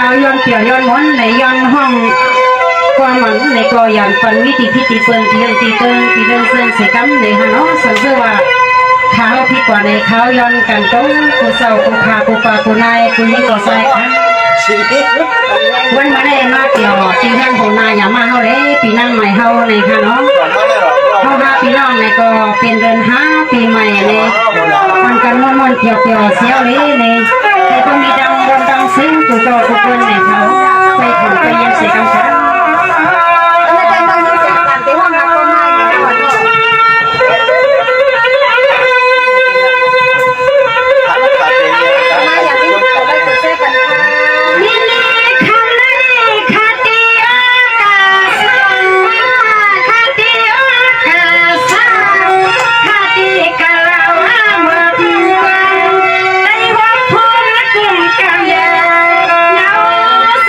ข้าวย้อนเกี่ยวย้อนม้อนในย้อนห้องความหมันในกอยันปันวิธีพิธีเปิงที่เดินตีเปิงที่เดินเสื่อเสกัมในฮะเนาะสังเกตว่าข้าวพี่กว่าในข้าวย้อนกันโต้กูเศร้ากูขากูปากูนายกูยิ่งก่อใส่ค่ะวันมาได้มาเกี่ยวจริงทั้งโหนายอย่ามาเฮาเลยปีนั่งใหม่เฮาในค่ะเนาะเฮา5ปีน้องในก็เป็นเดือน5ปีใหม่เลยมันกันม่วนๆเกี่ยวเสียวเลยนี่แต่ก็มีดังบนดังซึ้งกูโตกูเปิ้นในเขาไปถึงไปเยี่ยมเสกัมค่ะส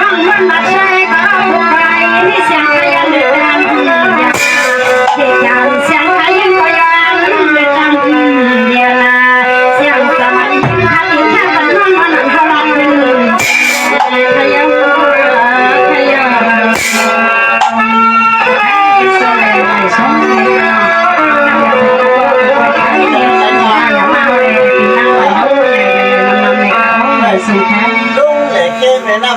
องมันมาใช้ก็ผู้ใครที่เสียงขยันเดือดดันที่ยามเสียงขยันก็ยันเดือดดันเดียวนาเสียงสมัยขัดแค่กันนอนมันเท่าไรขยันขยันสวยสวยđúng để chơi về năm